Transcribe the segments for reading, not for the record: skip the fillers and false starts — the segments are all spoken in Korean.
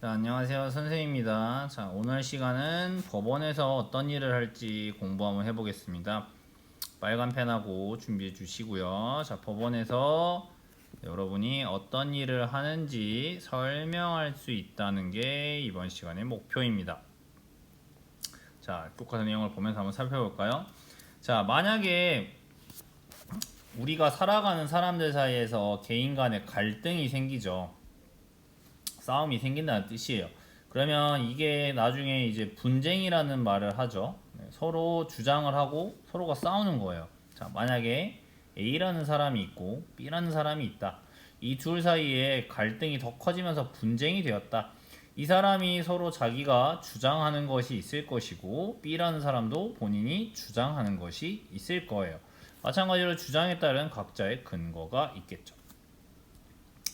안녕하세요. 선생님입니다. 자, 오늘 시간은 법원에서 어떤 일을 할지 공부 한번 해보겠습니다. 빨간 펜하고 준비해 주시고요. 자, 법원에서 여러분이 어떤 일을 하는지 설명할 수 있다는 게 이번 시간의 목표입니다. 자, 똑같은 내용을 보면서 한번 살펴볼까요? 자, 만약에 우리가 살아가는 사람들 사이에서 개인 간의 갈등이 생기죠. 싸움이 생긴다는 뜻이에요. 그러면 이게 나중에 이제 분쟁이라는 말을 하죠. 서로 주장을 하고 서로가 싸우는 거예요. 자, 만약에 A라는 사람이 있고 B라는 사람이 있다. 이 둘 사이에 갈등이 더 커지면서 분쟁이 되었다. 이 사람이 서로 자기가 주장하는 것이 있을 것이고 B라는 사람도 본인이 주장하는 것이 있을 거예요. 마찬가지로 주장에 따른 각자의 근거가 있겠죠.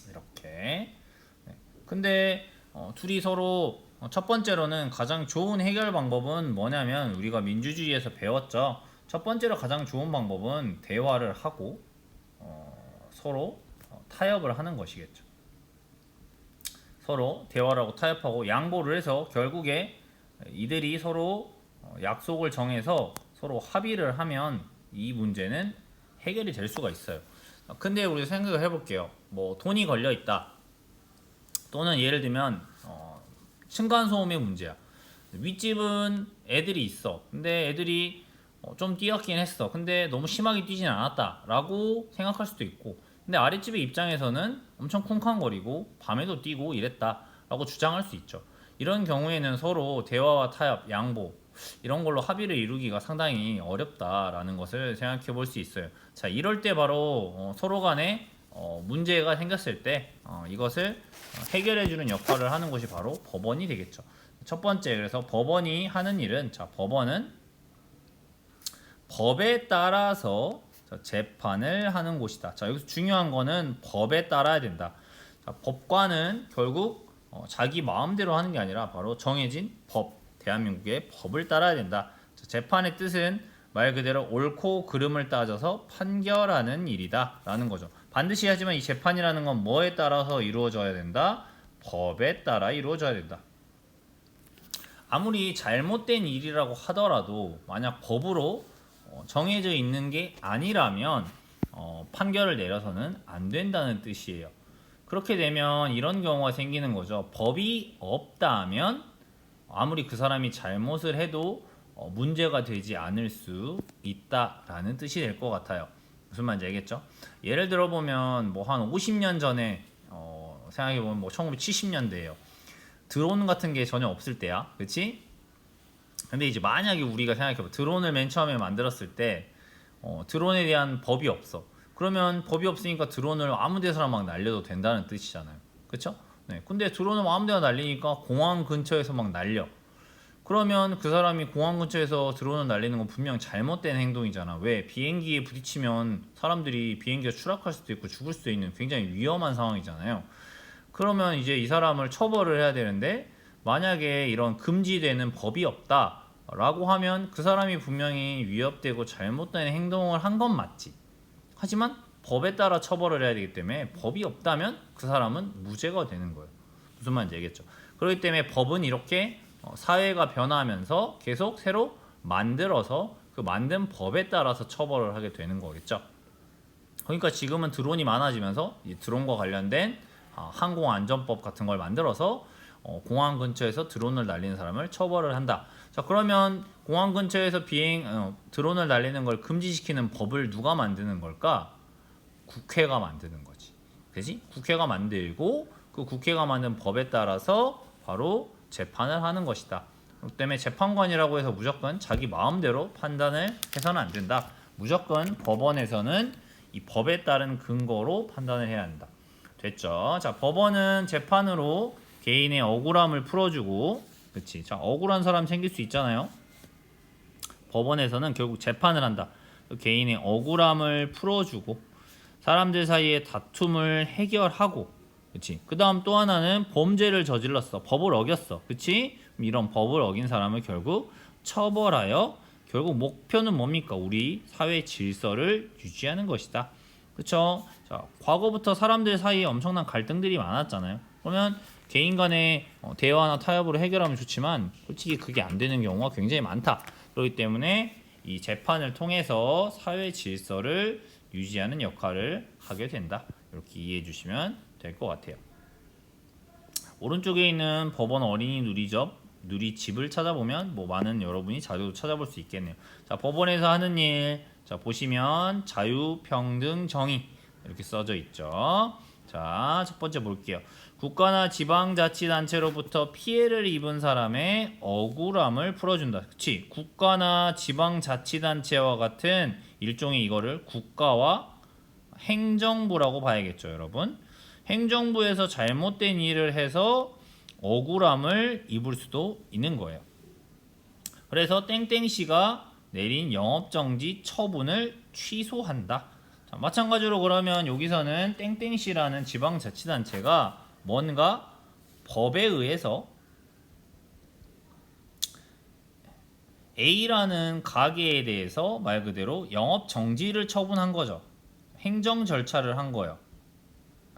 이렇게. 근데 둘이 서로 첫 번째로는 가장 좋은 해결 방법은 뭐냐면 우리가 민주주의에서 배웠죠. 첫 번째로 가장 좋은 방법은 대화를 하고 서로 타협을 하는 것이겠죠. 서로 대화를 하고 타협하고 양보를 해서 결국에 이들이 서로 약속을 정해서 서로 합의를 하면 이 문제는 해결이 될 수가 있어요. 근데 우리 생각을 해볼게요. 뭐 돈이 걸려 있다. 또는 예를 들면 층간소음의 문제야. 윗집은 애들이 있어. 근데 애들이 좀 뛰었긴 했어. 근데 너무 심하게 뛰진 않았다 라고 생각할 수도 있고, 근데 아랫집의 입장에서는 엄청 쿵쾅거리고 밤에도 뛰고 이랬다 라고 주장할 수 있죠. 이런 경우에는 서로 대화와 타협, 양보 이런 걸로 합의를 이루기가 상당히 어렵다라는 것을 생각해 볼 수 있어요. 자, 이럴 때 바로 서로 간에 문제가 생겼을 때 이것을 해결해주는 역할을 하는 것이 바로 법원이 되겠죠. 첫 번째, 그래서 법원이 하는 일은, 자, 법원은 법에 따라서 재판을 하는 곳이다. 자, 여기서 중요한 거는 법에 따라야 된다. 자, 법관은 결국 자기 마음대로 하는 게 아니라 바로 정해진 법, 대한민국의 법을 따라야 된다. 자, 재판의 뜻은 말 그대로 옳고 그름을 따져서 판결하는 일이다 라는 거죠. 반드시 하지만 이 재판이라는 건 뭐에 따라서 이루어져야 된다? 법에 따라 이루어져야 된다. 아무리 잘못된 일이라고 하더라도 만약 법으로 정해져 있는 게 아니라면 판결을 내려서는 안 된다는 뜻이에요. 그렇게 되면 이런 경우가 생기는 거죠. 법이 없다면 아무리 그 사람이 잘못을 해도 문제가 되지 않을 수 있다라는 뜻이 될 것 같아요. 무슨 말인지 알겠죠? 예를 들어 보면 뭐 한 50년 전에 생각해 보면 뭐 1970년대예요. 드론 같은 게 전혀 없을 때야, 그렇지? 근데 이제 만약에 우리가 생각해봐, 드론을 맨 처음에 만들었을 때 드론에 대한 법이 없어. 그러면 법이 없으니까 드론을 아무 데서나 막 날려도 된다는 뜻이잖아요. 그렇죠? 네. 근데 드론을 아무 데나 날리니까 공항 근처에서 막 날려. 그러면 그 사람이 공항 근처에서 드론을 날리는 건 분명 잘못된 행동이잖아. 왜? 비행기에 부딪히면 사람들이 비행기가 추락할 수도 있고 죽을 수도 있는 굉장히 위험한 상황이잖아요. 그러면 이제 이 사람을 처벌을 해야 되는데, 만약에 이런 금지되는 법이 없다라고 하면 그 사람이 분명히 위협되고 잘못된 행동을 한 건 맞지. 하지만 법에 따라 처벌을 해야 되기 때문에 법이 없다면 그 사람은 무죄가 되는 거예요. 무슨 말인지 알겠죠? 그렇기 때문에 법은 이렇게 사회가 변화하면서 계속 새로 만들어서 그 만든 법에 따라서 처벌을 하게 되는 거겠죠. 그러니까 지금은 드론이 많아지면서 이 드론과 관련된 항공안전법 같은 걸 만들어서 공항 근처에서 드론을 날리는 사람을 처벌을 한다. 자, 그러면 공항 근처에서 드론을 날리는 걸 금지시키는 법을 누가 만드는 걸까? 국회가 만드는 거지. 그지? 국회가 만들고 그 국회가 만든 법에 따라서 바로 재판을 하는 것이다. 그렇기 때문에 재판관이라고 해서 무조건 자기 마음대로 판단을 해서는 안 된다. 무조건 법원에서는 이 법에 따른 근거로 판단을 해야 한다. 됐죠? 자, 법원은 재판으로 개인의 억울함을 풀어주고, 그치? 자, 억울한 사람 생길 수 있잖아요. 법원에서는 결국 재판을 한다. 개인의 억울함을 풀어주고, 사람들 사이의 다툼을 해결하고, 그치? 그 다음 또 하나는 범죄를 저질렀어. 법을 어겼어. 그치? 이런 법을 어긴 사람을 결국 처벌하여, 결국 목표는 뭡니까? 우리 사회 질서를 유지하는 것이다. 그쵸? 자, 과거부터 사람들 사이에 엄청난 갈등들이 많았잖아요. 그러면 개인 간의 대화나 타협으로 해결하면 좋지만 솔직히 그게 안 되는 경우가 굉장히 많다. 그렇기 때문에 이 재판을 통해서 사회 질서를 유지하는 역할을 하게 된다. 이렇게 이해해 주시면 될 것 같아요. 오른쪽에 있는 법원 어린이 누리집을 찾아보면 뭐 많은 여러분이 자료도 찾아볼 수 있겠네요. 자, 법원에서 하는 일, 자 보시면 자유, 평등, 정의 이렇게 써져 있죠. 자, 첫 번째 볼게요. 국가나 지방자치단체로부터 피해를 입은 사람의 억울함을 풀어준다. 그치? 국가나 지방자치단체와 같은 일종의 이거를 국가와 행정부라고 봐야겠죠, 여러분. 행정부에서 잘못된 일을 해서 억울함을 입을 수도 있는 거예요. 그래서 땡땡씨가 내린 영업정지 처분을 취소한다. 자, 마찬가지로 그러면 여기서는 땡땡씨라는 지방자치단체가 뭔가 법에 의해서 A라는 가게에 대해서 말 그대로 영업정지를 처분한 거죠. 행정 절차를 한 거예요.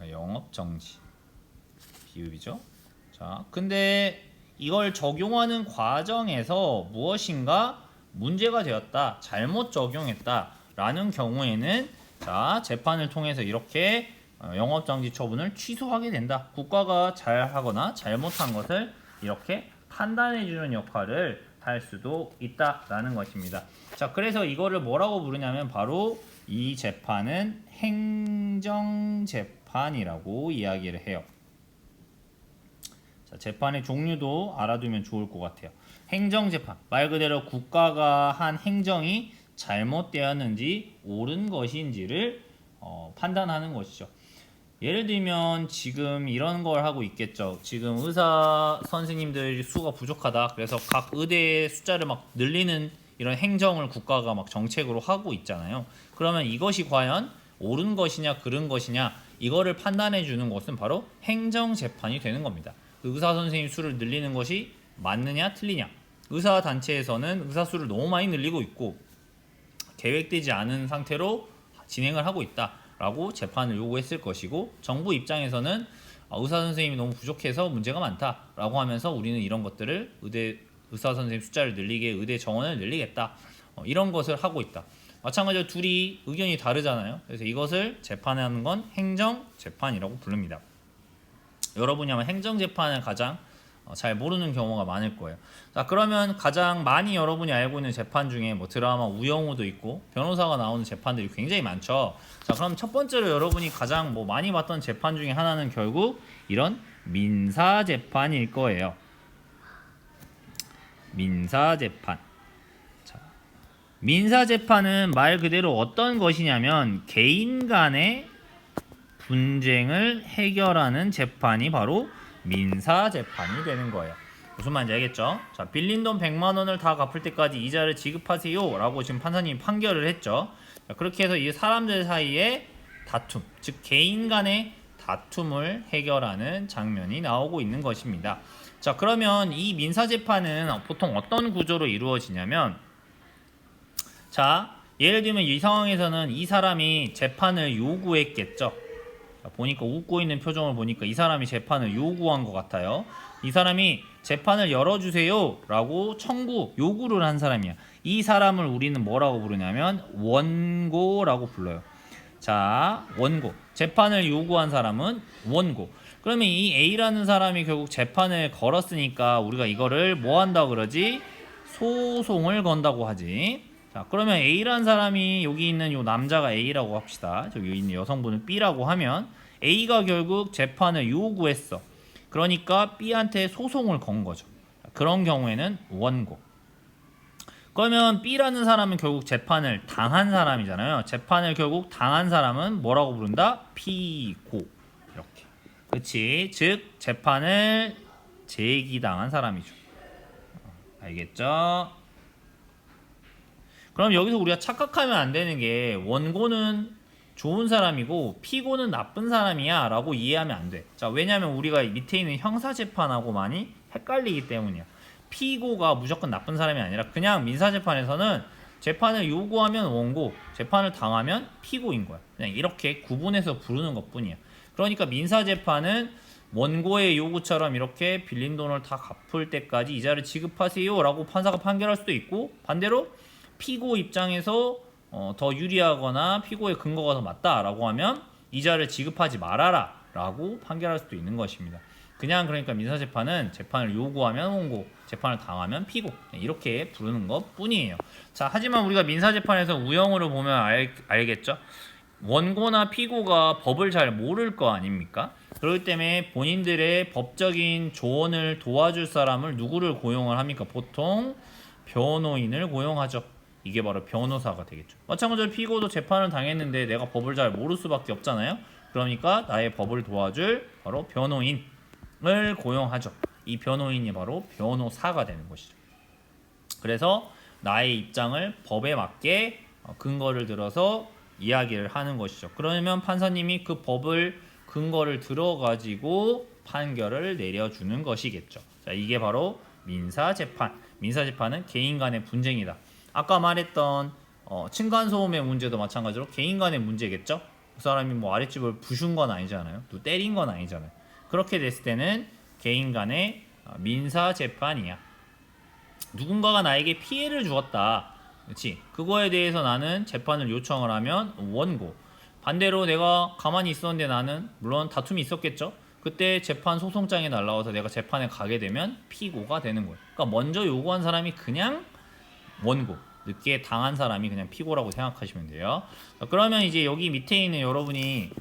영업정지 비읍이죠. 자, 근데 이걸 적용하는 과정에서 무엇인가 문제가 되었다, 잘못 적용했다 라는 경우에는 자, 재판을 통해서 이렇게 영업정지 처분을 취소하게 된다. 국가가 잘하거나 잘못한 것을 이렇게 판단해주는 역할을 할 수도 있다라는 것입니다. 자, 그래서 이거를 뭐라고 부르냐면 바로 이 재판은 행정재판이라고 이야기를 해요. 자, 재판의 종류도 알아두면 좋을 것 같아요. 행정재판, 말 그대로 국가가 한 행정이 잘못되었는지 옳은 것인지를 판단하는 것이죠. 예를 들면 지금 이런 걸 하고 있겠죠. 지금 의사 선생님들 수가 부족하다. 그래서 각 의대의 숫자를 막 늘리는 이런 행정을 국가가 막 정책으로 하고 있잖아요. 그러면 이것이 과연 옳은 것이냐 그른 것이냐 이거를 판단해 주는 것은 바로 행정재판이 되는 겁니다. 그 의사 선생님 수를 늘리는 것이 맞느냐 틀리냐. 의사 단체에서는 의사 수를 너무 많이 늘리고 있고 계획되지 않은 상태로 진행을 하고 있다라고 재판을 요구했을 것이고, 정부 입장에서는 의사 선생님이 너무 부족해서 문제가 많다라고 하면서 우리는 이런 것들을 의사 선생님 숫자를 늘리게, 의대 정원을 늘리겠다, 이런 것을 하고 있다. 마찬가지로 둘이 의견이 다르잖아요. 그래서 이것을 재판하는 건 행정재판이라고 부릅니다. 여러분이 아마 행정재판을 가장 잘 모르는 경우가 많을 거예요. 자, 그러면 가장 많이 여러분이 알고 있는 재판 중에 뭐 드라마 우영우도 있고 변호사가 나오는 재판들이 굉장히 많죠. 자, 그럼 첫 번째로 여러분이 가장 뭐 많이 봤던 재판 중에 하나는 결국 이런 민사재판일 거예요. 민사재판. 자, 민사재판은 말 그대로 어떤 것이냐면 개인 간의 분쟁을 해결하는 재판이 바로 민사재판이 되는 거예요. 무슨 말인지 알겠죠? 자, 빌린 돈 100만 원을 다 갚을 때까지 이자를 지급하세요 라고 지금 판사님이 판결을 했죠. 자, 그렇게 해서 이 사람들 사이의 다툼, 즉 개인 간의 다툼을 해결하는 장면이 나오고 있는 것입니다. 자, 그러면 이 민사재판은 보통 어떤 구조로 이루어지냐면, 자, 예를 들면 이 상황에서는 이 사람이 재판을 요구했겠죠. 자, 보니까 웃고 있는 표정을 보니까 이 사람이 재판을 요구한 것 같아요. 이 사람이 재판을 열어주세요 라고 요구를 한 사람이야. 이 사람을 우리는 뭐라고 부르냐면 원고라고 불러요. 자, 원고. 재판을 요구한 사람은 원고. 그러면 이 A라는 사람이 결국 재판을 걸었으니까 우리가 이거를 뭐 한다고 그러지? 소송을 건다고 하지. 자, 그러면 A라는 사람이, 여기 있는 요 남자가 A라고 합시다. 저기 있는 여성분은 B라고 하면 A가 결국 재판을 요구했어. 그러니까 B한테 소송을 건 거죠. 그런 경우에는 원고. 그러면 B라는 사람은 결국 재판을 당한 사람이잖아요. 재판을 결국 당한 사람은 뭐라고 부른다? 피고. 이렇게. 그치? 즉 재판을 제기당한 사람이죠. 알겠죠? 그럼 여기서 우리가 착각하면 안 되는 게 원고는 좋은 사람이고 피고는 나쁜 사람이야 라고 이해하면 안 돼. 자, 왜냐면 우리가 밑에 있는 형사재판하고 많이 헷갈리기 때문이야. 피고가 무조건 나쁜 사람이 아니라 그냥 민사재판에서는 재판을 요구하면 원고, 재판을 당하면 피고인 거야. 그냥 이렇게 구분해서 부르는 것 뿐이야. 그러니까 민사재판은 원고의 요구처럼 이렇게 빌린 돈을 다 갚을 때까지 이자를 지급하세요 라고 판사가 판결할 수도 있고, 반대로 피고 입장에서 더 유리하거나 피고의 근거가 더 맞다라고 하면 이자를 지급하지 말아라 라고 판결할 수도 있는 것입니다. 그냥 그러니까 민사재판은 재판을 요구하면 원고, 재판을 당하면 피고, 이렇게 부르는 것 뿐이에요. 자, 하지만 우리가 민사재판에서 우형으로 보면 알겠죠? 원고나 피고가 법을 잘 모를 거 아닙니까? 그렇기 때문에 본인들의 법적인 조언을 도와줄 사람을 누구를 고용을 합니까? 보통 변호인을 고용하죠. 이게 바로 변호사가 되겠죠. 마찬가지로 피고도 재판을 당했는데 내가 법을 잘 모를 수밖에 없잖아요. 그러니까 나의 법을 도와줄 바로 변호인을 고용하죠. 이 변호인이 바로 변호사가 되는 것이죠. 그래서 나의 입장을 법에 맞게 근거를 들어서 이야기를 하는 것이죠. 그러면 판사님이 그 법을 근거를 들어가지고 판결을 내려주는 것이겠죠. 자, 이게 바로 민사재판. 민사재판은 개인 간의 분쟁이다. 아까 말했던 층간소음의 문제도 마찬가지로 개인 간의 문제겠죠. 그 사람이 뭐 아랫집을 부순 건 아니잖아요. 또 때린 건 아니잖아요. 그렇게 됐을 때는 개인 간의 민사재판이야. 누군가가 나에게 피해를 주었다. 그렇지? 그거에 대해서 나는 재판을 요청을 하면 원고. 반대로 내가 가만히 있었는데 나는 물론 다툼이 있었겠죠. 그때 재판 소송장이 날라와서 내가 재판에 가게 되면 피고가 되는 거예요. 그러니까 먼저 요구한 사람이 그냥 원고, 늦게 당한 사람이 그냥 피고라고 생각하시면 돼요. 그러면 이제 여기 밑에 있는 여러분이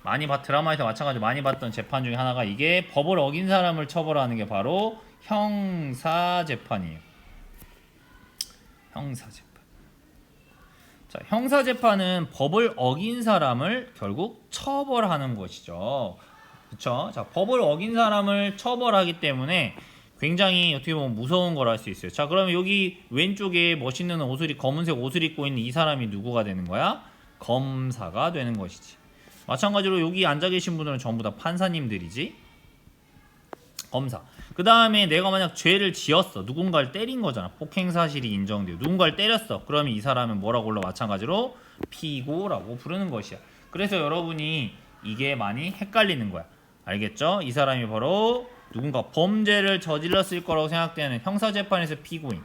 드라마에서 마찬가지로 많이 봤던 재판 중에 하나가 이게 법을 어긴 사람을 처벌하는 게 바로 형사재판이에요. 형사재판. 자, 형사재판은 법을 어긴 사람을 결국 처벌하는 것이죠. 그렇죠? 자, 법을 어긴 사람을 처벌하기 때문에 굉장히 어떻게 보면 무서운 걸 할 수 있어요. 자, 그러면 여기 왼쪽에 멋있는 검은색 옷을 입고 있는 이 사람이 누구가 되는 거야? 검사가 되는 것이지. 마찬가지로 여기 앉아 계신 분들은 전부 다 판사님들이지. 검사. 그 다음에 내가 만약 죄를 지었어. 누군가를 때린 거잖아. 폭행 사실이 인정돼요. 누군가를 때렸어. 그러면 이 사람은 뭐라고 불러? 마찬가지로 피고라고 부르는 것이야. 그래서 여러분이 이게 많이 헷갈리는 거야. 알겠죠? 이 사람이 바로 누군가 범죄를 저질렀을 거라고 생각되는 형사재판에서 피고인.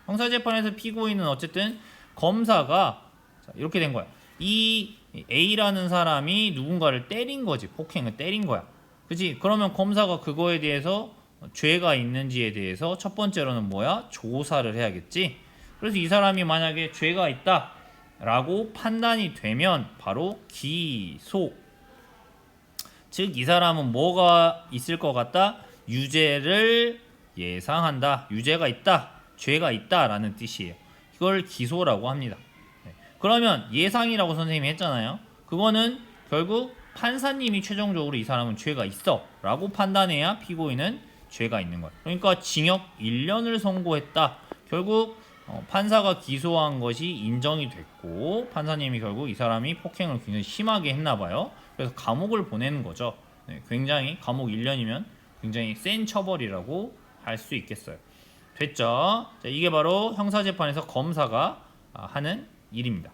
형사재판에서 피고인은 어쨌든 검사가 이렇게 된 거야. 이 A라는 사람이 누군가를 때린 거지. 폭행을 때린 거야. 그치? 그러면 검사가 그거에 대해서 죄가 있는지에 대해서 첫 번째로는 뭐야? 조사를 해야겠지. 그래서 이 사람이 만약에 죄가 있다 라고 판단이 되면 바로 기소. 즉 이 사람은 뭐가 있을 것 같다? 유죄를 예상한다. 유죄가 있다. 죄가 있다 라는 뜻이에요. 이걸 기소라고 합니다. 그러면 예상이라고 선생님이 했잖아요. 그거는 결국 판사님이 최종적으로 이 사람은 죄가 있어 라고 판단해야 피고인은 죄가 있는 거예요. 그러니까 징역 1년을 선고했다. 결국 판사가 기소한 것이 인정이 됐고 판사님이 결국 이 사람이 폭행을 굉장히 심하게 했나 봐요. 그래서 감옥을 보내는 거죠. 굉장히 감옥 1년이면 굉장히 센 처벌이라고 할 수 있겠어요. 됐죠? 자, 이게 바로 형사재판에서 검사가 하는 일입니다.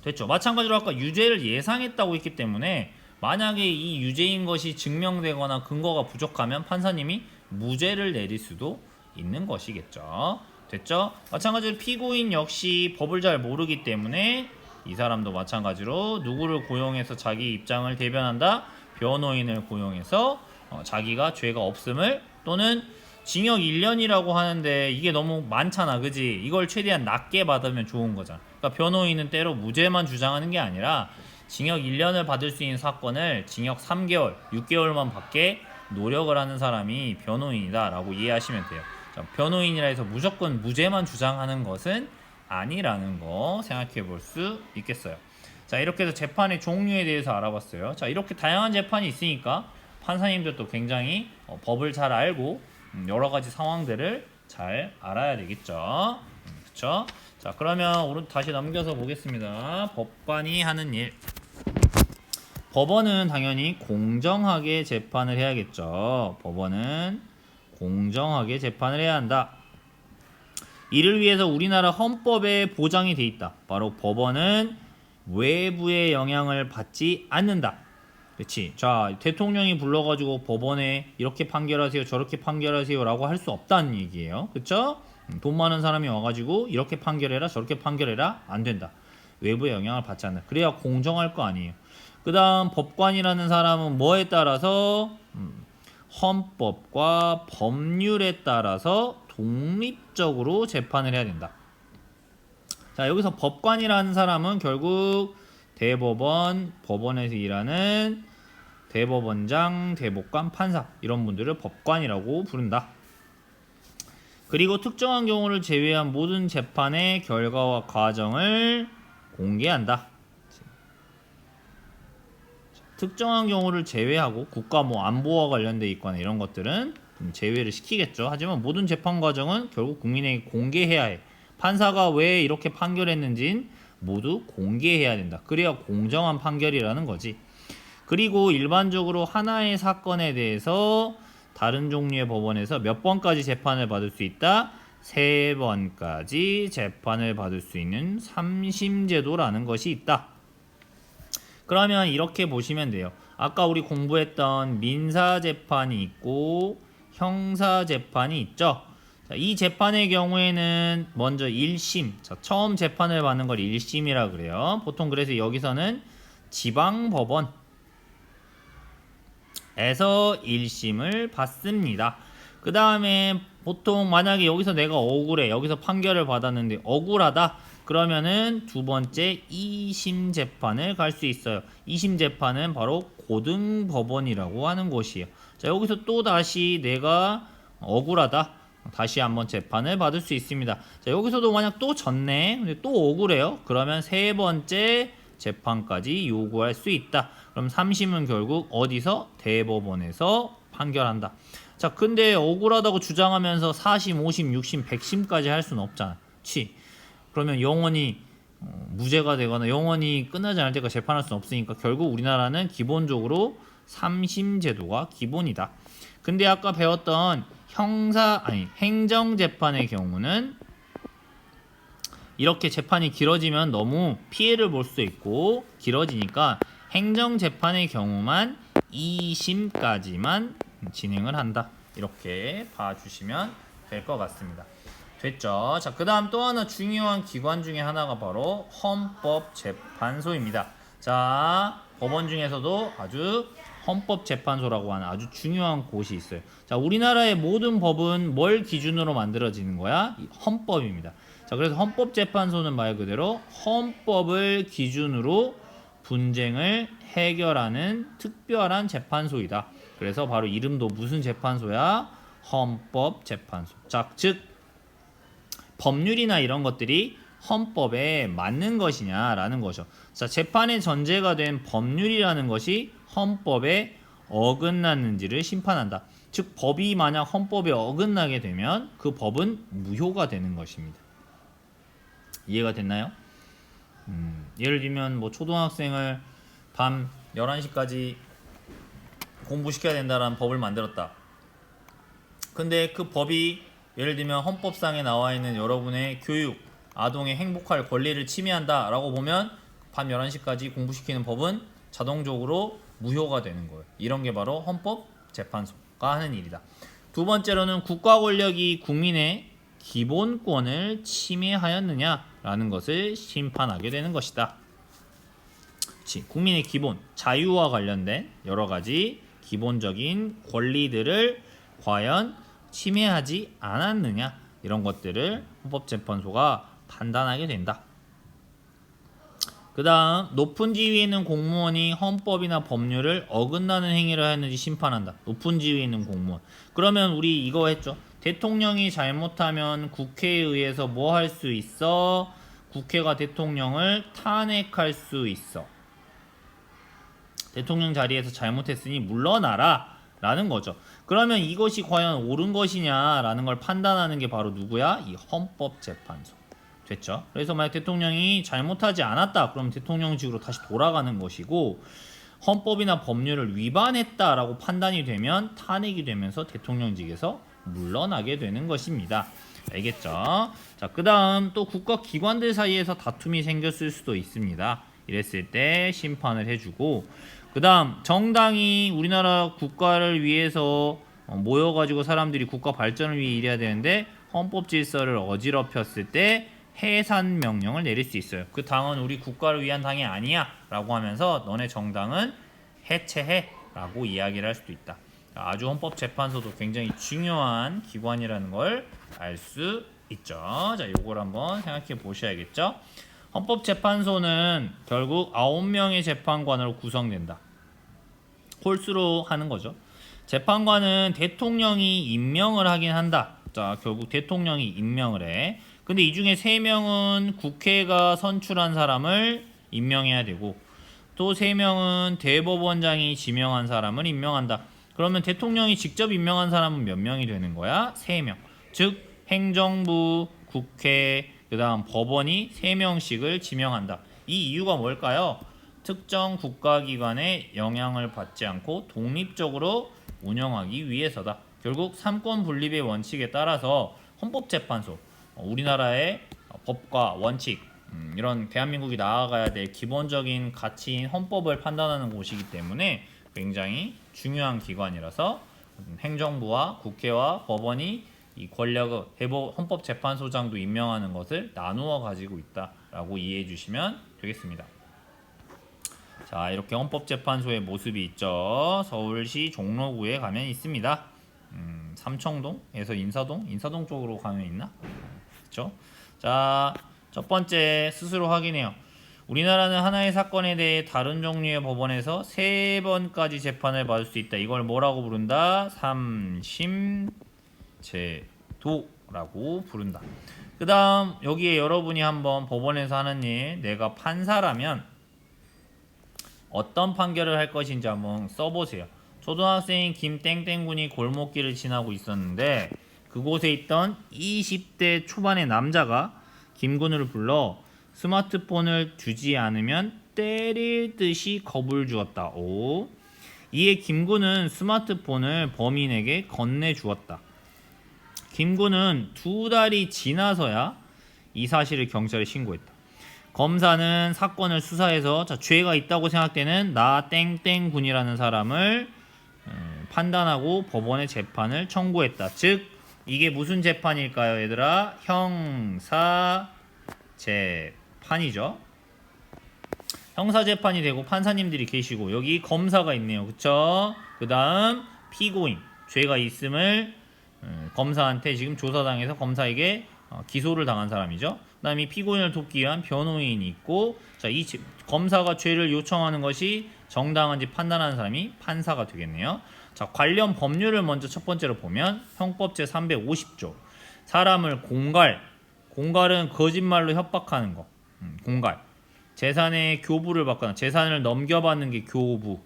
됐죠? 마찬가지로 아까 유죄를 예상했다고 했기 때문에 만약에 이 유죄인 것이 증명되거나 근거가 부족하면 판사님이 무죄를 내릴 수도 있는 것이겠죠. 됐죠? 마찬가지로 피고인 역시 법을 잘 모르기 때문에 이 사람도 마찬가지로 누구를 고용해서 자기 입장을 대변한다? 변호인을 고용해서 자기가 죄가 없음을 또는 징역 1년이라고 하는데 이게 너무 많잖아. 그지? 이걸 최대한 낮게 받으면 좋은 거잖아. 그러니까 변호인은 때로 무죄만 주장하는 게 아니라 징역 1년을 받을 수 있는 사건을 징역 3개월, 6개월만 받게 노력을 하는 사람이 변호인이다 라고 이해하시면 돼요. 자, 변호인이라 해서 무조건 무죄만 주장하는 것은 아니라는 거 생각해 볼 수 있겠어요. 자, 이렇게 해서 재판의 종류에 대해서 알아봤어요. 자, 이렇게 다양한 재판이 있으니까 판사님들도 굉장히 법을 잘 알고 여러 가지 상황들을 잘 알아야 되겠죠. 그렇죠? 자, 그러면 다시 넘겨서 보겠습니다. 법관이 하는 일. 법원은 당연히 공정하게 재판을 해야겠죠. 법원은 공정하게 재판을 해야 한다. 이를 위해서 우리나라 헌법에 보장이 돼 있다. 바로 법원은 외부의 영향을 받지 않는다. 그렇지. 자, 대통령이 불러가지고 법원에 이렇게 판결하세요, 저렇게 판결하세요라고 할 수 없다는 얘기예요. 그렇죠? 돈 많은 사람이 와가지고 이렇게 판결해라, 저렇게 판결해라 안 된다. 외부의 영향을 받지 않는다. 그래야 공정할 거 아니에요. 그다음 법관이라는 사람은 뭐에 따라서 헌법과 법률에 따라서 독립적으로 재판을 해야 된다. 자, 여기서 법관이라는 사람은 결국 대법원, 법원에서 일하는 대법원장, 대법관, 판사 이런 분들을 법관이라고 부른다. 그리고 특정한 경우를 제외한 모든 재판의 결과와 과정을 공개한다. 특정한 경우를 제외하고 국가 뭐 안보와 관련돼 있거나 이런 것들은 제외를 시키겠죠. 하지만 모든 재판 과정은 결국 국민에게 공개해야 해. 판사가 왜 이렇게 판결했는지는 모두 공개해야 된다. 그래야 공정한 판결이라는 거지. 그리고 일반적으로 하나의 사건에 대해서 다른 종류의 법원에서 몇 번까지 재판을 받을 수 있다? 3번까지 재판을 받을 수 있는 3심제도라는 것이 있다. 그러면 이렇게 보시면 돼요. 아까 우리 공부했던 민사재판이 있고 형사재판이 있죠. 자, 이 재판의 경우에는 먼저 1심, 자, 처음 재판을 받는 걸 1심이라 그래요. 보통 그래서 여기서는 지방법원에서 1심을 받습니다. 그 다음에 보통 만약에 여기서 내가 억울해, 여기서 판결을 받았는데 억울하다, 그러면은 두 번째 2심 재판을 갈 수 있어요. 2심 재판은 바로 고등법원이라고 하는 곳이에요. 자, 여기서 또 다시 내가 억울하다, 다시 한번 재판을 받을 수 있습니다. 자, 여기서도 만약 또 졌네, 근데 또 억울해요. 그러면 세 번째 재판까지 요구할 수 있다. 그럼 3심은 결국 어디서? 대법원에서 판결한다. 자, 근데 억울하다고 주장하면서 4심, 5심, 6심, 100심까지 할 수는 없잖아. 그치? 그러면 영원히 무죄가 되거나 영원히 끝나지 않을 때까지 재판할 수는 없으니까 결국 우리나라는 기본적으로 3심 제도가 기본이다. 근데 아까 배웠던 행정재판의 경우는 이렇게 재판이 길어지면 너무 피해를 볼 수 있고 길어지니까 행정재판의 경우만 2심까지만 진행을 한다. 이렇게 봐주시면 될 것 같습니다. 됐죠? 자, 그 다음 또 하나 중요한 기관 중에 하나가 바로 헌법재판소입니다. 자, 법원 중에서도 아주 헌법재판소라고 하는 아주 중요한 곳이 있어요. 자, 우리나라의 모든 법은 뭘 기준으로 만들어지는 거야? 이 헌법입니다. 자, 그래서 헌법재판소는 말 그대로 헌법을 기준으로 분쟁을 해결하는 특별한 재판소이다. 그래서 바로 이름도 무슨 재판소야? 헌법재판소. 자, 즉 법률이나 이런 것들이 헌법에 맞는 것이냐라는 거죠. 자, 재판의 전제가 된 법률이라는 것이 헌법에 어긋났는지를 심판한다. 즉 법이 만약 헌법에 어긋나게 되면 그 법은 무효가 되는 것입니다. 이해가 됐나요? 예를 들면 뭐 초등학생을 밤 11시까지 공부시켜야 된다라는 법을 만들었다. 근데 그 법이 예를 들면 헌법상에 나와 있는 여러분의 교육, 아동의 행복할 권리를 침해한다 라고 보면 밤 11시까지 공부시키는 법은 자동적으로 무효가 되는 거예요. 이런 게 바로 헌법재판소가 하는 일이다. 두 번째로는 국가 권력이 국민의 기본권을 침해하였느냐라는 것을 심판하게 되는 것이다. 국민의 기본, 자유와 관련된 여러 가지 기본적인 권리들을 과연 침해하지 않았느냐, 이런 것들을 헌법재판소가 판단하게 된다. 그 다음 높은 지위에 있는 공무원이 헌법이나 법률을 어긋나는 행위를 하였는지 심판한다. 높은 지위에 있는 공무원. 그러면 우리 이거 했죠. 대통령이 잘못하면 국회에 의해서 뭐 할 수 있어? 국회가 대통령을 탄핵할 수 있어. 대통령 자리에서 잘못했으니 물러나라 라는 거죠. 그러면 이것이 과연 옳은 것이냐 라는 걸 판단하는 게 바로 누구야? 이 헌법재판소. 됐죠? 그래서 만약 대통령이 잘못하지 않았다, 그럼 대통령직으로 다시 돌아가는 것이고, 헌법이나 법률을 위반했다라고 판단이 되면 탄핵이 되면서 대통령직에서 물러나게 되는 것입니다. 알겠죠? 자, 그 다음 또 국가기관들 사이에서 다툼이 생겼을 수도 있습니다. 이랬을 때 심판을 해주고, 그 다음 정당이 우리나라 국가를 위해서 모여가지고 사람들이 국가 발전을 위해 일해야 되는데 헌법 질서를 어지럽혔을 때 해산 명령을 내릴 수 있어요. 그 당은 우리 국가를 위한 당이 아니야 라고 하면서 너네 정당은 해체해 라고 이야기를 할 수도 있다. 아주 헌법재판소도 굉장히 중요한 기관이라는 걸 알 수 있죠. 자, 요걸 한번 생각해 보셔야겠죠. 헌법재판소는 결국 9명의 재판관으로 구성된다. 홀수로 하는 거죠. 재판관은 대통령이 임명을 하긴 한다. 자, 결국 대통령이 임명을 해. 근데 이 중에 3명은 국회가 선출한 사람을 임명해야 되고 또 3명은 대법원장이 지명한 사람을 임명한다. 그러면 대통령이 직접 임명한 사람은 몇 명이 되는 거야? 3명. 즉 행정부, 국회, 그 다음 법원이 3명씩을 지명한다. 이 이유가 뭘까요? 특정 국가기관의 영향을 받지 않고 독립적으로 운영하기 위해서다. 결국 삼권 분립의 원칙에 따라서 헌법재판소, 우리나라의 법과 원칙, 이런 대한민국이 나아가야 될 기본적인 가치인 헌법을 판단하는 곳이기 때문에 굉장히 중요한 기관이라서 행정부와 국회와 법원이 이 권력을 헌법재판소장도 임명하는 것을 나누어 가지고 있다라고 이해해 주시면 되겠습니다. 자, 이렇게 헌법재판소의 모습이 있죠. 서울시 종로구에 가면 있습니다. 삼청동에서 인사동 쪽으로 가면 있나? 그렇죠? 자, 첫 번째 스스로 확인해요. 우리나라는 하나의 사건에 대해 다른 종류의 법원에서 3번까지 재판을 받을 수 있다. 이걸 뭐라고 부른다? 삼심제도라고 부른다. 그 다음 여기에 여러분이 한번 법원에서 하는 일, 내가 판사라면 어떤 판결을 할 것인지 한번 써보세요. 초등학생인 김땡땡군이 골목길을 지나고 있었는데 그곳에 있던 20대 초반의 남자가 김군을 불러 스마트폰을 주지 않으면 때릴 듯이 겁을 주었다. 오. 이에 김군은 스마트폰을 범인에게 건네주었다. 김군은 2달이 지나서야 이 사실을 경찰에 신고했다. 검사는 사건을 수사해서 죄가 있다고 생각되는 나 땡땡군이라는 사람을 판단하고 법원에 재판을 청구했다. 즉 이게 무슨 재판일까요, 얘들아? 형사 재판이죠. 형사 재판이 되고 판사님들이 계시고 여기 검사가 있네요. 그쵸? 그 다음 피고인, 죄가 있음을 검사한테 지금 조사당해서 검사에게 기소를 당한 사람이죠. 그 다음에 피고인을 돕기 위한 변호인이 있고, 자, 이 검사가 죄를 요청하는 것이 정당한지 판단하는 사람이 판사가 되겠네요. 자, 관련 법률을 먼저 첫 번째로 보면 형법 제350조 사람을 공갈은 거짓말로 협박하는 거. 공갈. 재산의 교부를 받거나 재산을 넘겨받는 게 교부.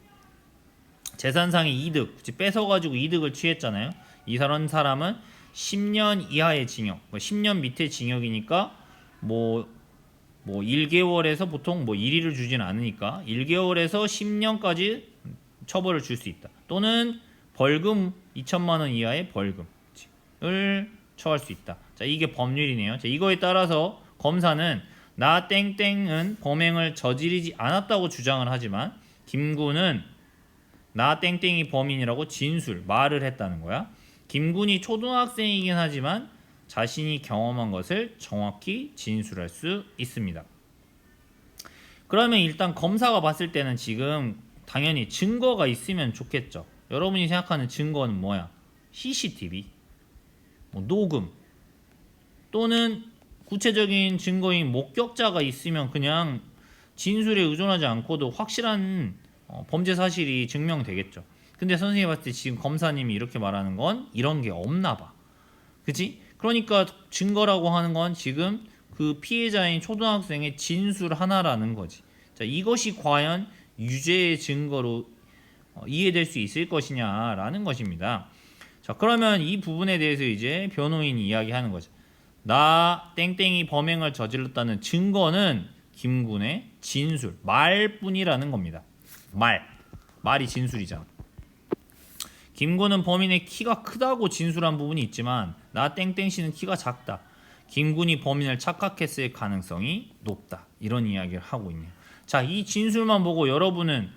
재산상의 이득, 뺏어가지고 이득을 취했잖아요. 이 사람은 10년 이하의 징역, 10년 밑에 징역이니까 뭐 1개월에서 보통 1일을 주진 않으니까 1개월에서 10년까지 처벌을 줄 수 있다. 또는 벌금 2천만 원 이하의 벌금을 처할 수 있다. 자, 이게 법률이네요. 자, 이거에 따라서 검사는 나 땡땡은 범행을 저지르지 않았다고 주장을 하지만 김군은 나 땡땡이 범인이라고 말을 했다는 거야. 김군이 초등학생이긴 하지만 자신이 경험한 것을 정확히 진술할 수 있습니다. 그러면 일단 검사가 봤을 때는 지금 당연히 증거가 있으면 좋겠죠. 여러분이 생각하는 증거는 뭐야? CCTV, 녹음, 또는 구체적인 증거인 목격자가 있으면 그냥 진술에 의존하지 않고도 확실한 범죄 사실이 증명되겠죠. 근데 선생님이 봤을 때 지금 검사님이 이렇게 말하는 건 이런 게 없나 봐. 그치? 그러니까 증거라고 하는 건 지금 그 피해자인 초등학생의 진술 하나라는 거지. 자, 이것이 과연 유죄의 증거로 이해될 수 있을 것이냐라는 것입니다. 자, 그러면 이 부분에 대해서 이제 변호인이 이야기하는 거죠. 나 땡땡이 범행을 저질렀다는 증거는 김군의 진술, 말뿐이라는 겁니다. 말이 진술이잖아. 김군은 범인의 키가 크다고 진술한 부분이 있지만 나 땡땡씨는 키가 작다. 김군이 범인을 착각했을 가능성이 높다. 이런 이야기를 하고 있네요. 자, 이 진술만 보고 여러분은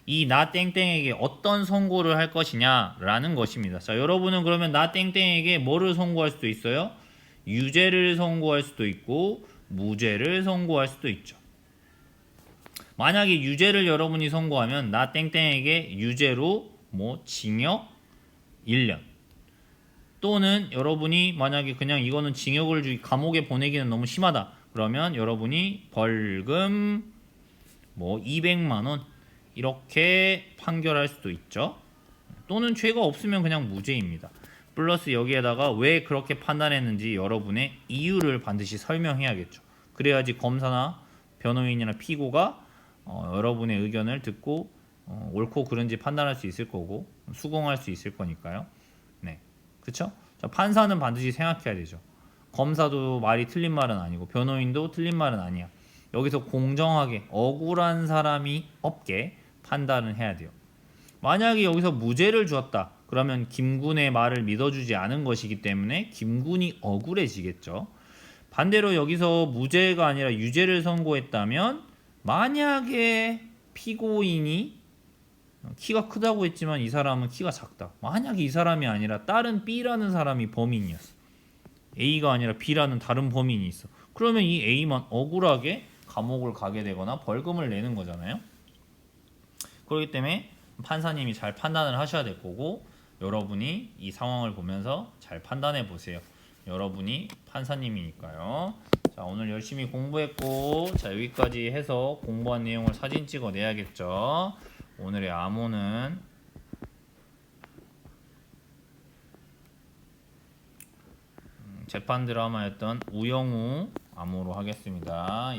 이 나 땡땡에게 어떤 선고를 할 것이냐라는 것입니다. 자, 여러분은 그러면 나 땡땡에게 뭐를 선고할 수도 있어요? 유죄를 선고할 수도 있고 무죄를 선고할 수도 있죠. 만약에 유죄를 여러분이 선고하면 나 땡땡에게 유죄로 뭐 징역 1년, 또는 여러분이 만약에 그냥 이거는 징역을 감옥에 보내기는 너무 심하다 그러면 여러분이 벌금 뭐 200만 원 이렇게 판결할 수도 있죠. 또는 죄가 없으면 그냥 무죄입니다. 플러스 여기에다가 왜 그렇게 판단했는지 여러분의 이유를 반드시 설명해야겠죠. 그래야지 검사나 변호인이나 피고가 여러분의 의견을 듣고 옳고 그른지 판단할 수 있을 거고 수긍할 수 있을 거니까요. 네, 그렇죠? 자, 판사는 반드시 생각해야 되죠. 검사도 말이 틀린 말은 아니고 변호인도 틀린 말은 아니야. 여기서 공정하게 억울한 사람이 없게 판단을 해야 돼요. 만약에 여기서 무죄를 주었다 그러면 김군의 말을 믿어주지 않은 것이기 때문에 김군이 억울해지겠죠. 반대로 여기서 무죄가 아니라 유죄를 선고했다면 만약에 피고인이 키가 크다고 했지만 이 사람은 키가 작다. 만약에 이 사람이 아니라 다른 B라는 사람이 범인이었어. A가 아니라 B라는 다른 범인이 있어. 그러면 이 A만 억울하게 감옥을 가게 되거나 벌금을 내는 거잖아요. 그렇기 때문에 판사님이 잘 판단을 하셔야 될 거고 여러분이 이 상황을 보면서 잘 판단해 보세요. 여러분이 판사님이니까요. 자, 오늘 열심히 공부했고 자, 여기까지 해서 공부한 내용을 사진 찍어 내야겠죠. 오늘의 암호는 재판 드라마였던 우영우 암호로 하겠습니다.